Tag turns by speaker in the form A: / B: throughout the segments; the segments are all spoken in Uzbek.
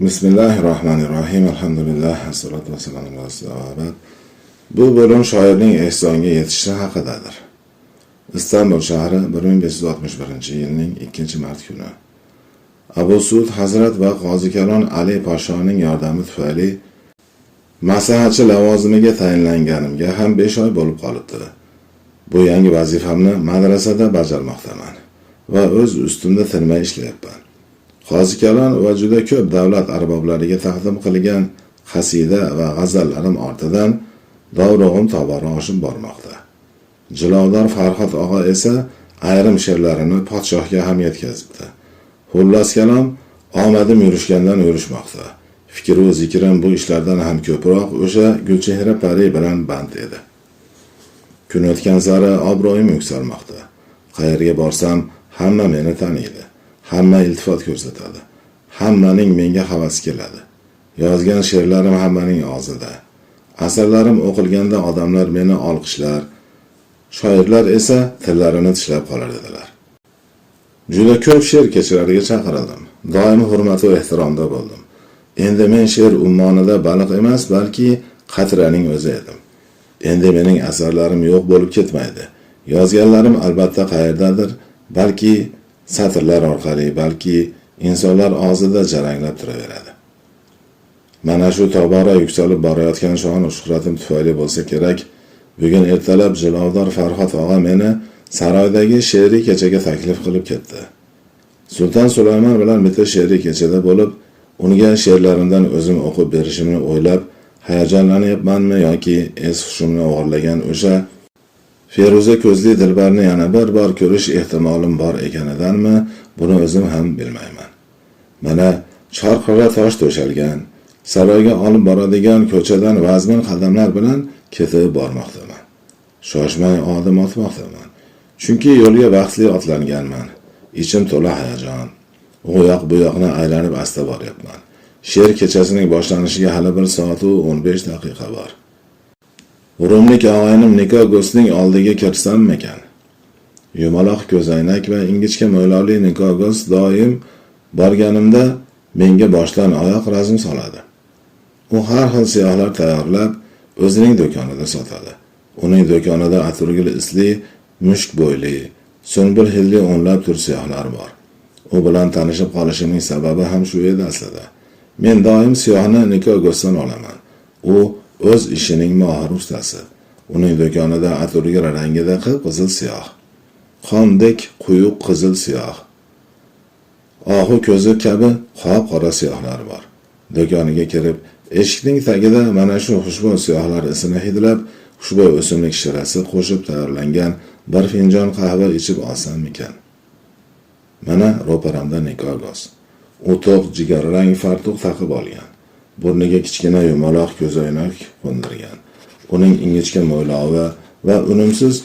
A: Bismillahirrahmanirrahim. Alhamdulillah. Assalatu vassalamu ala rasulillah. Bu bölüm şairning ehsonga yetishi haqidadir. İstanbul shahri 1561 yilning 2-mart kuni. Abu Suud Hazrat va Qozi Kalon Ali Pashoning yordami tufayli maslahatchi lavozimiga tayinlanganimga ham 5 oy bo'lib qolibdi. Bu yangi vazifamni madrasada bajarmoqdaman va o'z ustimda tinmay ishlayapman. Qozi Kalon va juda ko'p davlat arboblariga taqdim qilgan qasida va g'azallarim ortidan davrog'im tobora oshib bormoqda. Jilovdor Farhod og'a esa ayrim she'rlarini podshohga ham yetkazibdi. Xullas kalom, omadim yurishgandan yurishmoqda. Fikr va zikrim bu ishlardan ham ko'proq o'sha Gulchehra Pari bilan band edi. Kun o'tgan sari obro'yim yuksalmoqda. Qayerga borsam hamma meni taniydi. Hamma iltifot ko'rsatadi. Hammaning menga havas keladi. Yozgan she'rlarim hammaning og'zida. Asarlarim o'qilganda odamlar meni olqishlar, shoirlar esa tillarini tishlab qolar edilar. Juda ko'p she'r kechalariga chaqirildim. Doim hurmat va ehtiromda bo'ldim. Endi men she'r ummonida baliq emas, balki qatraning o'zi edim. Endi mening asarlarim yo'q bo'lib ketmaydi. Yozganlarim albatta qayerdadir, balki satrlar orqali, balki insonlar og'zida jaranglab turaveradi. Mana shu tobora yuksalib borayotgan shon shuhratim tufayli bo'lsa kerak, bugun ertalab Jilovdor Farhod og'a meni saroydagi she'riy kechaga taklif qilib ketdi. Sulton Sulaymon bilan bitta she'riy kechada bo'lib, unga she'rlarimdan o'zim o'qib berishimni o'ylab hayajonlanyapmanmi yoki es-hushimni o'g'irlagan o'sha Feruza ko'zli dilbarni yana bir bor ko'rish ehtimolim bor ekanidanmi, buni o'zim ham bilmayman. Mana chorqira tosh to'shalgan, saroyga olib boradigan ko'chadan vazmin qadamlar bilan ketib bormoqdaman. Shoshmay odim otmoqdaman. Chunki yo'lga vaqtli otlanganman. Ichim to'la hayajon. U yoq bu yoqni aylanib asta boryapman. She'r kechasining boshlanishiga hali 1 soat va 15 daqiqa bor. Urumlik og'aynim Nikogosning oldiga kirsam-ekan. Yumaloq ko'zoynak va ingichka mo'ylovli Nikogos doim borganimda menga boshdan oyoq razm soladi. U har xil siyohlar tayyorlab o'zining do'konida sotadi. Uning do'konida atirgul isli, mushk bo'yli, sunbul hidli o'nlab tur siyohlar bor. U bilan tanishib qolishimning sababi ham shu edi aslida. Men doim siyohni Nikogosdan olaman. U o'z ishining mohir ustasi. Uning do'konida atirgul rangida qizil siyoh, qondek quyuq qizil siyoh, ohu ko'zi kabi qora siyohlar bor. Do'koniga kirib, eshikning tagida mana shu xushbo'y siyohlar isini hidlab, xushbo'y o'simlik shirasi qo'shib tayyorlangan bir finjon qahva ichib olsam ekan. Mana ro'paramda Nikogos. U to'q jigarrang fartuq taqib olgan. Burniga kichkina yumaloq ko'zoynak qo'ndirgan. Uning ingichka mo'ylovi va unumsiz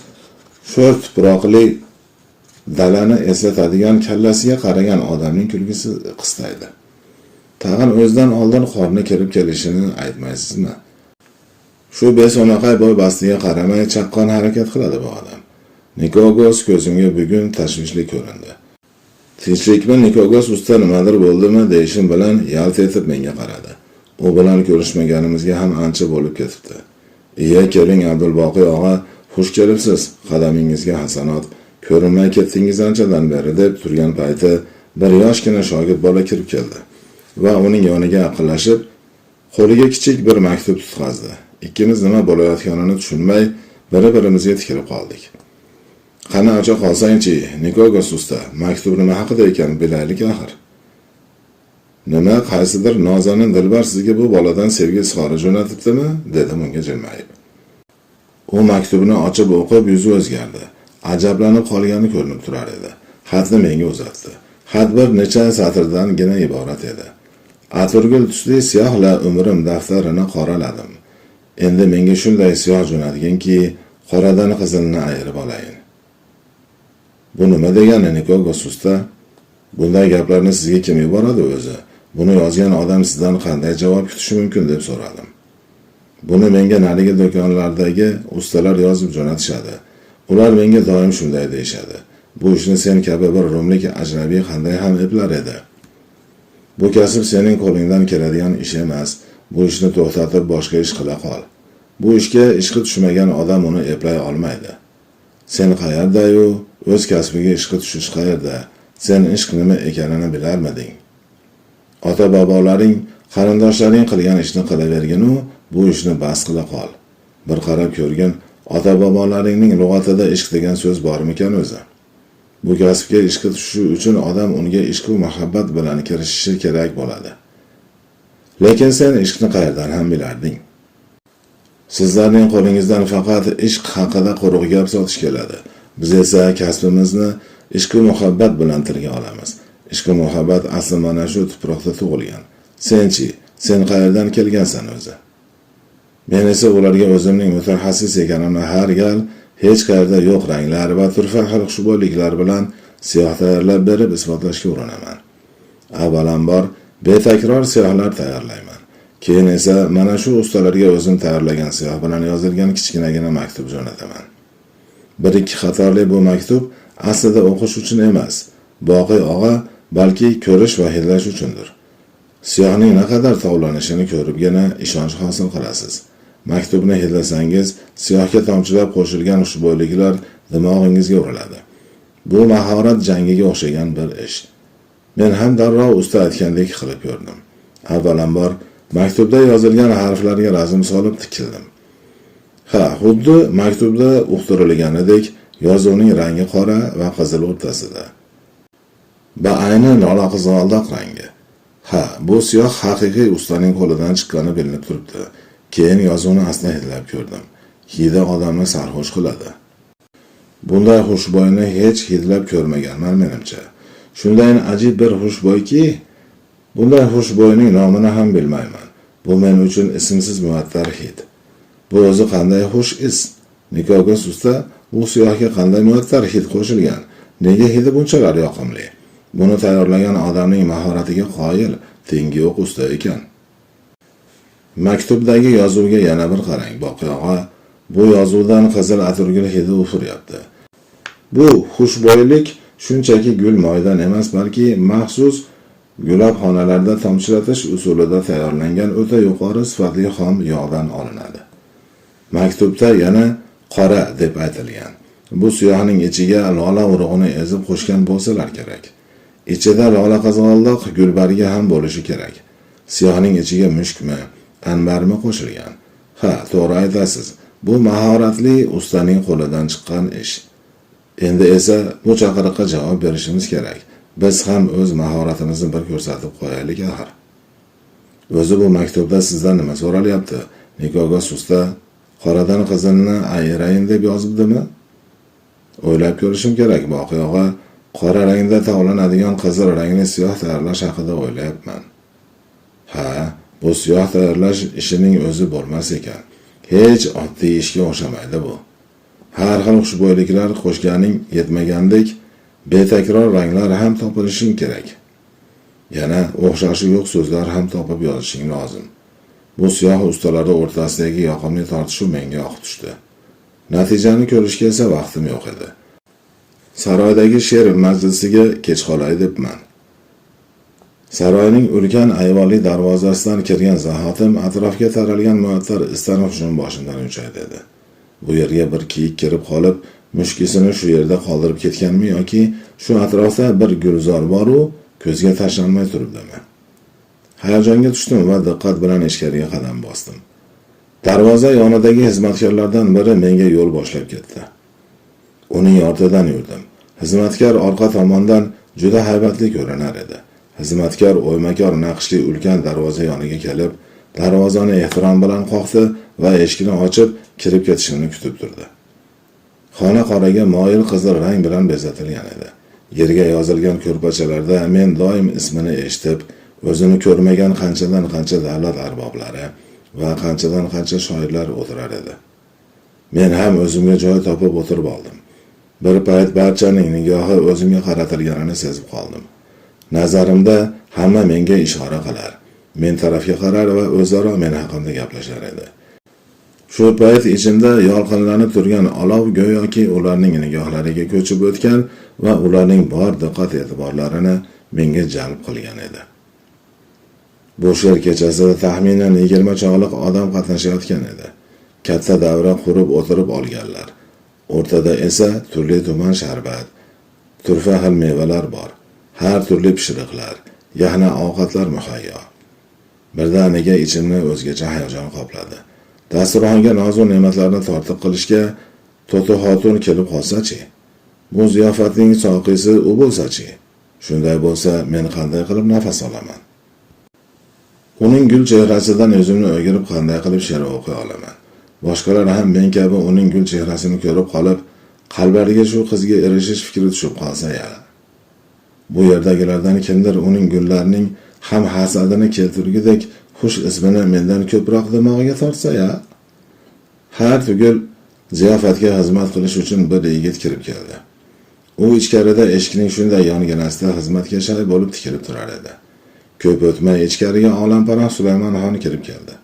A: sho'r tuproqli dalani eslatadigan kallasiga qaragan odamning kulgisi qistaydi. Tag'in o'zidan oldin qorni kirib kelishini aytmaysizmi? Shu besonaqay bo'y bastiga qaramay chaqqon harakat qiladi bu odam. Nikogos ko'zimga bugun tashvishli ko'rindi. Tinchlikmi Nikogos usta nimadir bo'ldimi deyishim bilan yalt etib menga qaradi. U bilan ko'rishmaganimizga ham ancha bo'lib ketibdi. "Iya, keling Abdulboqiy og'a, xush kelibsiz. Qadamingizga hasanot. Ko'rinmay ketdingiz anchadan beri" deb turgan payti bir yoshgina shogird bola kirib keldi va uning yoniga yaqinlashib, qo'liga kichik bir maktub tutqazdi. Ikkimiz nima bo'layotganini tushunmay, bir-birimizga tikilib qoldik. "Qani acha qolsangchi, Nikogos usta, maktub nima haqida ekan bilaylik axir." "Nima, qaysidir nozanin dilbar sizga bu boladan sevgi izhori jo'natibdimi?" dedim unga jilmayib. U maktubni ochib o'qib yuzi o'zgardi. Ajablanib qolgani ko'rinib turar edi. Xatni menga uzatdi. Xat bir necha satrdan-gina iborat edi. Atirgul tusli siyohla umrim daftarini qoraladim. Endi menga shunday siyoh jo'natganki, qoradan qizilni ayirib olayin. "Bu nima degani Nikogos usta? Bunday gaplarni sizga kim yuboradi o'zi? Buni yozgan odam sizdan qanday javob kutishi mumkin?" deb so'radim. "Buni menga narigi do'konlardagi ustalar yozib jo'natishadi. Ular menga doim shunday deyishadi. Bu ishni sen kabi bir rumlik ajnabiy qanday ham eplar edi?" Bu kasb sening qo'lingdan keladigan ish emas. Bu ishni to'xtatib boshqa ish qila qol. Bu ishga ishqi tushmagan odam uni eplay olmaydi. Sen qayerda-yu, o'z kasbiga ishqi tushish qayerda? Sen ishq nima ekanini bilarmiding? Ota-bobolaring, qarindoshlaring qilgan ishni qilavergin-u, bu ishni bas qila qol. Bir qarab ko'rgin, ota-bobolaringning lug'atida ishq degan so'z bormikan o'zi? Bu kasbga ishqi tushishi uchun odam unga ishq va muhabbat bilan kirishishi kerak bo'ladi. Lekin sen ishqni qayerdan ham bilarding? Sizlarning qo'lingizdan faqat ishq haqida quruq gap sotish keladi. Biz esa kasbimizni ishq va muhabbat bilan tilga olamiz. Ishq va muhabbat asli mana shu tuproqda tug'ilgan. Senchi, sen qayerdan kelgansan o'zi? Men esa ularga o'zimning mutaxassis ekanimni har gal hech qayerda yo'q ranglar va turfa xil xushbo'yliklar bilan siyoh tayyorlab berib isbotlashga urinaman. Avvalambor betakror siyohlar tayyorlayman. Keyin esa mana shu ustalarga o'zim tayyorlagan siyoh bilan yozilgan kichkinagina maktub jo'nataman. Bir-ikki qatorli bu maktub aslida o'qish uchun emas, Boqiy og'a balki ko'rish va hidlash uchundir. Siyohning naqadar tovlanishini ko'ribgina ishonch hosil qilasiz. Maktubni hidlasangiz, siyohga tomchilab qo'shilgan xushbo'yliklar dimog'ingizga uriladi. Bu mahorat jangiga o'xshagan bir ish. Men ham darrov usta aytgandek qilib ko'rdim. Avvalambor maktubda yozilgan harflarga razm solib tikildim. Xuddi maktubda uqtirilganidek yozuvning rangi qora va qizil o'rtasida. Ayni lola qizg'aldoq rangi. Bu siyoh haqiqiy ustaning qo'lidan chiqqani bilinib turibdi. Keyin yozuvni asli hidlab ko'rdim. Hidi odamni sarxush qiladi. Bunday xushbo'yni hech hidlab ko'rmaganman menimcha. Shundayin ajib bir xushbo'yki, bunday xushbo'yning nomini ham bilmayman. Bu men uchun ismsiz muattar hid. Bu o'zi qanday xush is? Nikoga usta bu siyohga qanday muattar hid qo'shilgan? Nega hidi bunchalar yoqimli? Buni tayyorlagan odamning mahoratiga qoyil, tengi yo'q usta ekan. Maktubdagi yozuvga yana bir qarang, Boqiy og'a. Bu yozuvdan qizil atirgul hidi ufuryapti. Bu xushbo'ylik shunchaki gul moydan emas, balki maxsus gulabxonalarda tomchilatish usulida tayyorlangan o'ta yuqori sifatli xom yog'dan olinadi. Maktubda yana qora deb aytilgan. Bu siyohning ichiga lola urug'ini ezib qo'shgan bo'lsalar kerak. Ichida lola qizg'aldoq gulbargi ham bo'lishi kerak. Siyohning ichiga mushkmi, anbarmi qo'shilgan? To'g'ri aytasiz. Bu mahoratli ustaning qo'lidan chiqqan ish. Endi esa bu chaqiriqqa javob berishimiz kerak. Biz ham o'z mahoratimizni bir ko'rsatib qo'yaylik axir. O'zi bu maktubda sizdan nima so'ralyapti? Nikoga usta qoradan qizilni ayirayin deb yozibdimi? O'ylab ko'rishim kerak, Boqiy og'a. Qora rangda tovlanadigan qizil rangli siyoh tayyorlash haqida o'ylayapman. Bu siyoh tayyorlash ishining o'zi bo'lmas ekan. Hech oddiy ishga o'xshamaydi bu. Har xil xushbo'yliklar qo'shganing yetmagandek, betakror ranglar ham topilishing kerak. Yana o'xshashi yo'q so'zlar ham topib yozishing lozim. Bu siyoh ustalari o'rtasidagi yoqimli tortishuv menga yoqib tushdi. Natijani ko'rishga esa vaqtim yo'q edi. Saroydagi she'r majlisiga kech qolay debman. Saroyning ulkan ayvonli darvozasidan kirgan zahotim atrofga taralgan muattar istar hujum boshimdan uchaydi edi. Bu yerga bir kiyik kirib qolib, mushkisini shu yerda qoldirib ketganmi yoki shu atrofda bir gulzor bor-u, ko'zga tashlanmay turibdimi? Hayajonga tushdim va diqqat bilan ichkariga qadam bosdim. Darvoza yonidagi xizmatkorlardan biri menga yo'l boshlab ketdi. Uning ortidan yurdim. Xizmatkor orqa tomondan juda haybatli ko'rinar edi. Xizmatkor o'ymakor naqshli ulkan darvoza yoniga kelib, darvozani ehtirom bilan qoqdi va eshikni ochib, kirib ketishimni kutib turdi. Xona qoraga moyil qizil rang bilan bezatilgan edi. Yerga yozilgan ko'rpachalarda men doim ismini eshitib, o'zini ko'rmagan qanchadan qancha davlat arboblari va qanchadan qancha shoirlar o'tirar edi. Men ham o'zimga joy topib o'tirib oldim. Bir payt barchaning nigohi o'zimga qaratilganini sezib qoldim. Nazarimda hamma menga ishora qilar, men tarafga qarar va o'zaro men haqimda gaplashar edi. Shu payt ichimda yolqinlanib turgan olov go'yoki ularning nigohlariga ko'chib o'tgan va ularning bor diqqat e'tiborlarini menga jalb qilgan edi. Bu she'r kechasida taxminan 20 chog'liq odam qatnashayotgan edi. Katta davra qurib o'tirib olganlar. O'rtada esa turli tuman sharbat, turfa xil mevalar bor. Har turli pishiriqlar, yahna ovqatlar muhayyo. Birdaniga ichimni o'zgacha hayajon qopladi. Dasturxonga nozu ne'matlarni tortiq qilishga To'ti xotun kelib qolsa-chi? Bu ziyofatning soqisi u bo'lsa-chi? Shunday bo'lsa, men qanday qilib nafas olaman? Uning gul chehrasidan o'zimni o'girib qanday qilib she'r o'qiy olaman? Boshqalar ham men kabi uning gul chehrasini ko'rib qolib, qalblariga shu qizga erishish fikri tushib qolsa-ya. Bu yerdagilardan kimdir uning gullarining ham hasadini keltirgudek xush ismini mendan ko'proq dimog'iga tortsa-ya. Har tugul ziyofatga xizmat qilish uchun bir yigit kirib keldi. U ichkarida eshikning shunday yonginasida xizmatga shay bo'lib tikilib turar edi. Ko'p o'tmay ichkariga olamparaq Sulaymon xon kirib keldi.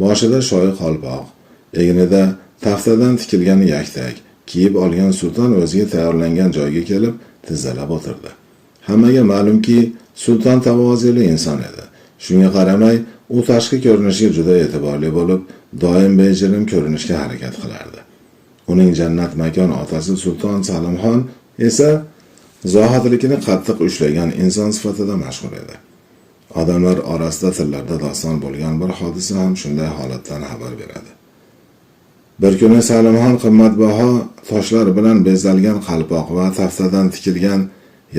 A: Boshida shoyi qalpoq, egnida taftadan tikilgan yaktak kiyib olgan sulton o'ziga tayyorlangan joyga kelib tizzalab o'tirdi. Hammaga ma'lumki, sulton tavozili inson edi. Shunga qaramay, u tashqi ko'rinishiga juda e'tiborli bo'lib, doim bejirim ko'rinishga harakat qilardi. Uning jannat makon otasi Sulton Salimxon esa zohidlikni qattiq ushlagan inson sifatida mashhur edi. Odamlar orasida tillarda doston bo'lgan bir hodisa ham shunday holatdan xabar beradi. Bir kuni Salimxon qimmatbaho toshlar bilan bezalgan qalpoq va taftadan tikilgan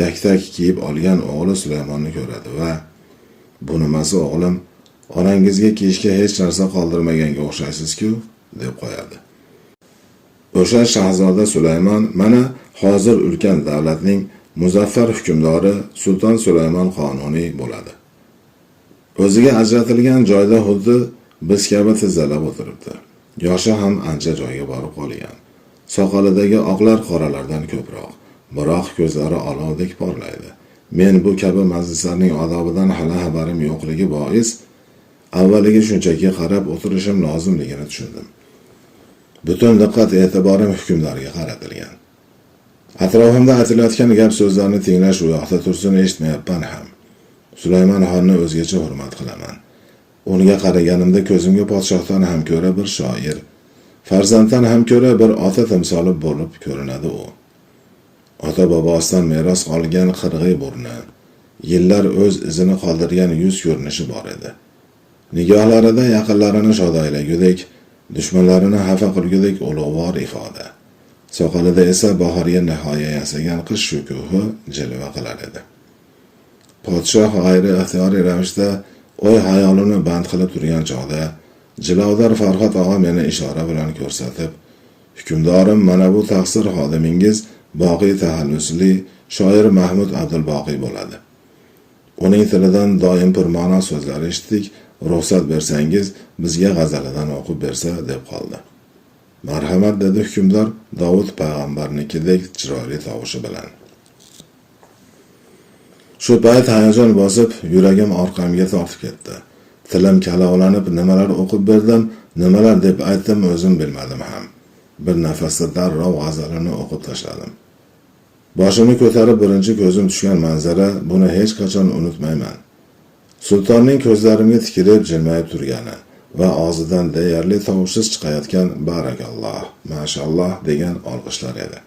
A: yaktak kiyib olgan o'g'li Sulaymonni ko'radi va "Bu nimasi o'g'lim? Onangizga kiyishga hech narsa qoldirmaganga o'xshaysiz-ku?" deb qo'yadi. O'sha shahzoda Sulaymon mana hozir ulkan davlatning muzaffar hukmdori Sulton Sulaymon Qonuniy bo'ladi. O'ziga ajratilgan joyda xuddi biz kabi tizzalab o'tiribdi. Yoshi ham ancha joyga borib qolgan. Soqolidagi oqlar qoralardan ko'proq, biroq ko'zlari olovdek porlaydi. Men bu kabi majlislarning odobidan hali xabarim yo'qligi bois avvaliga shunchaki qarab o'tirishim lozimligini tushundim. Butun diqqat e'tiborim hukmdorga qaratilgan. Atrofimda aytilayotgan gap so'zlarni tinglash u yoqda tursin eshitmayapman ham. Sulaymon xonni o'zgacha hurmat qilaman. Unga qaraganimda ko'zimga podshohdan ham ko'ra bir shoir, farzanddan ham ko'ra bir ota timsoli bo'lib ko'rinadi u. Ota bobosidan meros qolgan qirg'iy burni, yillar o'z izini qoldirgan yuz ko'rinishi bor edi. Nigohlarida yaqinlarini shodaylagudek, dushmanlarini xafa qilgudek ulug'vor ifoda. Soqolida esa bahorga nihoya yasagan qish shukuhi jilva qilar edi. Podshoh g'ayri ixtiyoriy ravishda o'y xayolini band qilib turgan chog'da Jilovdor Farhod og'a meni ishora bilan ko'rsatib, "Hukmdorim, mana bu taqsir xodimingiz Boqiy tahallusli shoir Mahmud Abdulboqiy bo'ladi. Uning tilidan doim purma'no so'zlar eshitdik. Ruxsat bersangiz, bizga g'azalidan o'qib bersa" deb qoldi. "Marhamat", dedi hukmdor Davud payg'ambarnikidek chiroyli tovushi bilan. Shu payt hayajon bosib, yuragim orqamga tortib ketdi. Tilim kalovlanib, nimalar o'qib berdim, nimalar deb aytdim o'zim bilmadim ham. Bir nafasda darrov g'azalini o'qib tashladim. Boshimni ko'tarib birinchi ko'zim tushgan manzara, buni hech qachon unutmayman. Sultonning ko'zlarimga tikilib jilmayib turgani va og'zidan deyarli tovushsiz chiqayotgan barakalloh, mashalloh degan olqishlar edi.